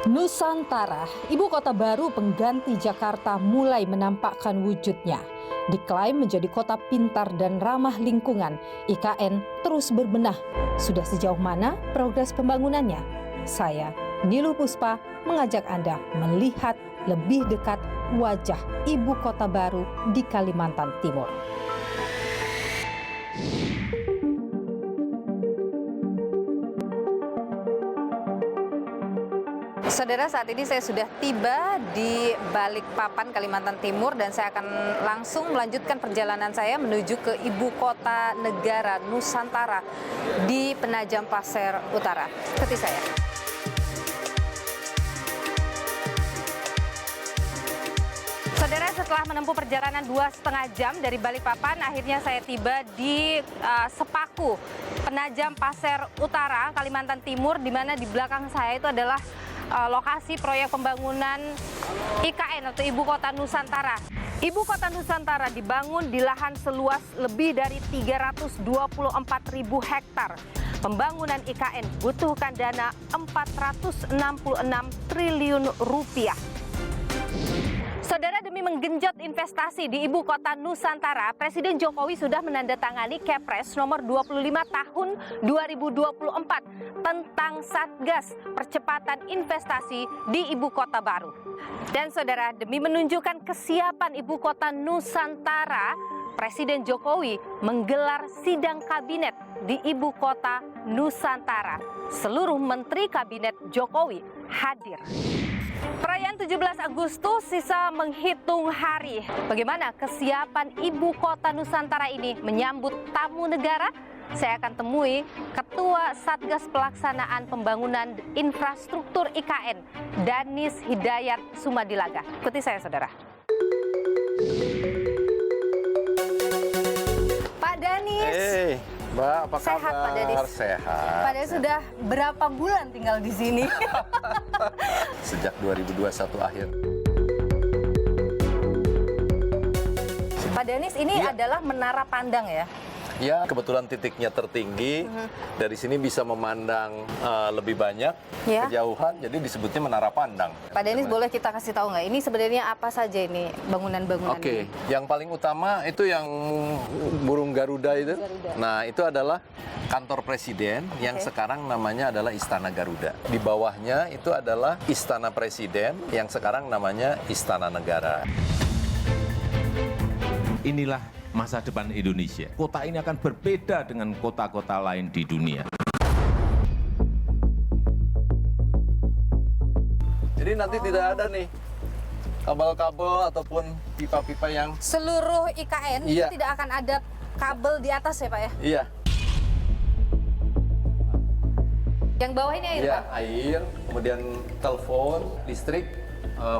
Nusantara, ibu kota baru pengganti Jakarta mulai menampakkan wujudnya. Diklaim menjadi kota pintar dan ramah lingkungan, IKN terus berbenah. Sudah sejauh mana progres pembangunannya? Saya, Niluh Puspa, mengajak Anda melihat lebih dekat wajah ibu kota baru di Kalimantan Timur. Saudara, saat ini saya sudah tiba di Balikpapan, Kalimantan Timur, dan saya akan langsung melanjutkan perjalanan saya menuju ke ibu kota negara Nusantara di Penajam Pasir Utara. Ikuti saya. Saudara, setelah menempuh perjalanan 2,5 jam dari Balikpapan, akhirnya saya tiba di Sepaku, Penajam Pasir Utara, Kalimantan Timur, di mana di belakang saya itu adalah lokasi proyek pembangunan IKN atau Ibu Kota Nusantara. Ibu Kota Nusantara dibangun di lahan seluas lebih dari 324.000 hektar. Pembangunan IKN butuhkan dana 466 triliun rupiah. Saudara, demi menggenjot investasi di Ibu Kota Nusantara, Presiden Jokowi sudah menandatangani Kepres nomor 25 tahun 2024 tentang Satgas Percepatan Investasi di Ibu Kota Baru. Dan saudara, demi menunjukkan kesiapan Ibu Kota Nusantara, Presiden Jokowi menggelar sidang kabinet di Ibu Kota Nusantara. Seluruh Menteri Kabinet Jokowi hadir. Perayaan 17 Agustus sisa menghitung hari. Bagaimana kesiapan Ibu Kota Nusantara ini menyambut tamu negara? Saya akan temui Ketua Satgas Pelaksanaan Pembangunan Infrastruktur IKN, Danis Hidayat Sumadilaga. Ikuti saya, saudara. Pak Danis. Hey, Mbak, apa sehat, kabar? Pak Danis? Sehat. Pak Danis sudah berapa bulan tinggal di sini? Sejak 2021 akhir. Pak Danis, ini adalah menara pandang ya? Ya, kebetulan titiknya tertinggi. Dari sini bisa memandang lebih banyak kejauhan, jadi disebutnya menara pandang. Pak Danis, boleh kita kasih tahu nggak? Ini sebenarnya apa saja ini bangunan-bangunan Oke, ini? yang paling utama itu yang burung Garuda itu. Garuda. Nah, itu adalah kantor presiden yang sekarang namanya adalah Istana Garuda. Di bawahnya itu adalah Istana Presiden yang sekarang namanya Istana Negara. Inilah masa depan Indonesia. Kota ini akan berbeda dengan kota-kota lain di dunia. Jadi nanti tidak ada nih kabel-kabel ataupun pipa-pipa yang... Seluruh IKN itu tidak akan ada kabel di atas ya, Pak ya? Iya. Yang bawah ini air, Iya, Pak? air, kemudian telepon, listrik,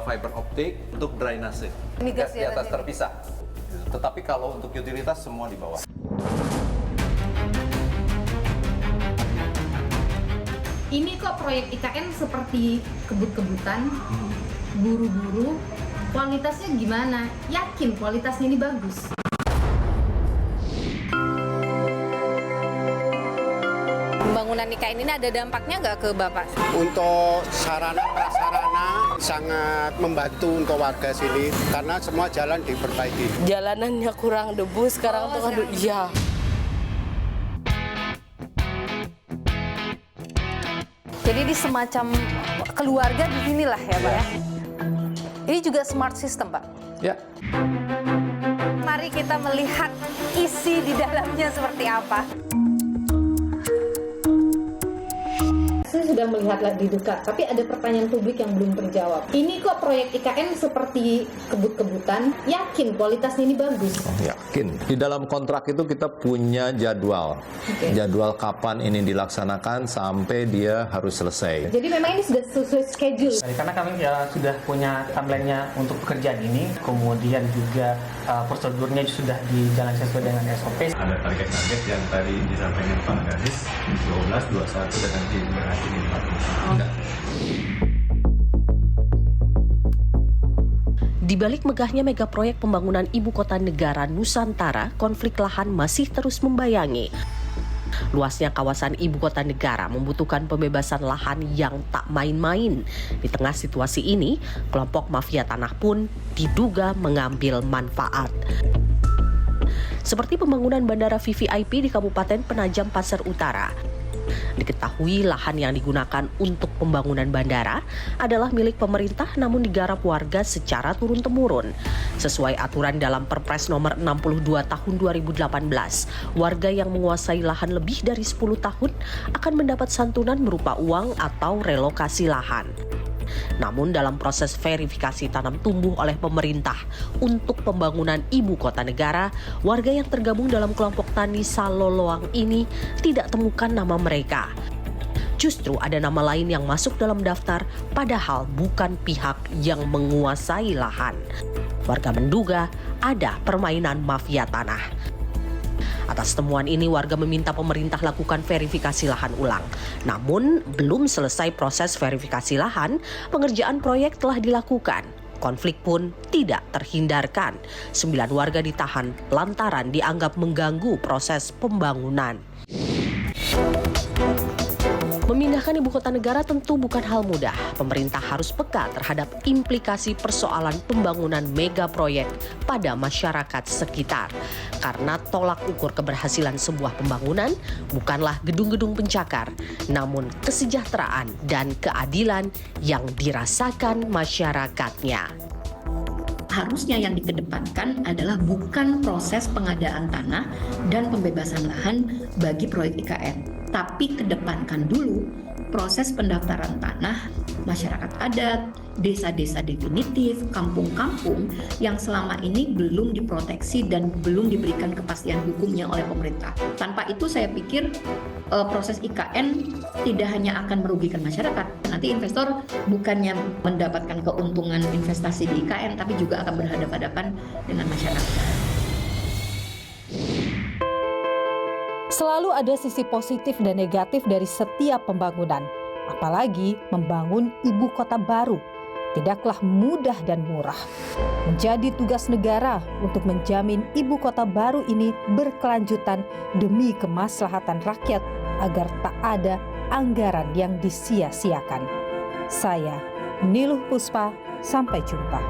fiber optik untuk drainase. Ini gas Gas di atas ini. terpisah. Tetapi kalau untuk utilitas semua di bawah. Ini kok proyek IKN seperti kebut-kebutan, buru-buru, kualitasnya gimana? Yakin kualitasnya ini bagus? Pembangunan IKN ini ada dampaknya nggak ke Bapak? Untuk sarana prasarana sangat membantu untuk warga sini karena semua jalan diperbaiki. Jalanannya kurang debu sekarang tuh kan iya. Jadi di semacam keluarga di sinilah ya, Pak ya? Ini juga smart system, Pak? Ya. Mari kita melihat isi di dalamnya seperti apa. Saya sudah melihat di dekat, tapi ada pertanyaan publik yang belum terjawab. Ini kok proyek IKN seperti kebut-kebutan, yakin kualitasnya ini bagus? Yakin. Di dalam kontrak itu kita punya jadwal. Jadwal kapan ini dilaksanakan sampai dia harus selesai. Jadi memang ini sudah sesuai schedule? Karena kami sudah punya timeline-nya untuk pekerjaan ini, kemudian juga prosedurnya sudah dijalankan sesuai dengan SOP. Ada target-target yang tadi disampaikan Pak Danis, 12, 21, dan nanti berhasil di 40. Di balik megahnya mega proyek pembangunan Ibu Kota Negara Nusantara, konflik lahan masih terus membayangi. Luasnya kawasan ibu kota negara membutuhkan pembebasan lahan yang tak main-main. Di tengah situasi ini, kelompok mafia tanah pun diduga mengambil manfaat. Seperti pembangunan bandara VVIP di Kabupaten Penajam Pasir Utara. Diketahui lahan yang digunakan untuk pembangunan bandara adalah milik pemerintah namun digarap warga secara turun-temurun. Sesuai aturan dalam Perpres nomor 62 tahun 2018, warga yang menguasai lahan lebih dari 10 tahun akan mendapat santunan berupa uang atau relokasi lahan. Namun dalam proses verifikasi tanam tumbuh oleh pemerintah untuk pembangunan ibu kota negara, warga yang tergabung dalam kelompok tani Saloloang ini tidak temukan nama mereka. Justru ada nama lain yang masuk dalam daftar padahal bukan pihak yang menguasai lahan. Warga menduga ada permainan mafia tanah. Atas temuan ini, warga meminta pemerintah lakukan verifikasi lahan ulang. Namun, belum selesai proses verifikasi lahan, pengerjaan proyek telah dilakukan. Konflik pun tidak terhindarkan. 9 warga ditahan lantaran dianggap mengganggu proses pembangunan. Memindahkan ibu kota negara tentu bukan hal mudah. Pemerintah harus peka terhadap implikasi persoalan pembangunan mega proyek pada masyarakat sekitar. Karena tolak ukur keberhasilan sebuah pembangunan bukanlah gedung-gedung pencakar, namun kesejahteraan dan keadilan yang dirasakan masyarakatnya. Harusnya yang dikedepankan adalah bukan proses pengadaan tanah dan pembebasan lahan bagi proyek IKN, tapi kedepankan dulu proses pendaftaran tanah masyarakat adat, desa-desa definitif, kampung-kampung yang selama ini belum diproteksi dan belum diberikan kepastian hukumnya oleh pemerintah. Tanpa itu saya pikir proses IKN tidak hanya akan merugikan masyarakat. Nanti investor bukannya mendapatkan keuntungan investasi di IKN, tapi juga akan berhadapan-hadapan dengan masyarakat. Selalu ada sisi positif dan negatif dari setiap pembangunan. Apalagi membangun ibu kota baru. Tidaklah mudah dan murah. Menjadi tugas negara untuk menjamin ibu kota baru ini berkelanjutan demi kemaslahatan rakyat agar tak ada anggaran yang disia-siakan. Saya, Niluh Puspa, sampai jumpa.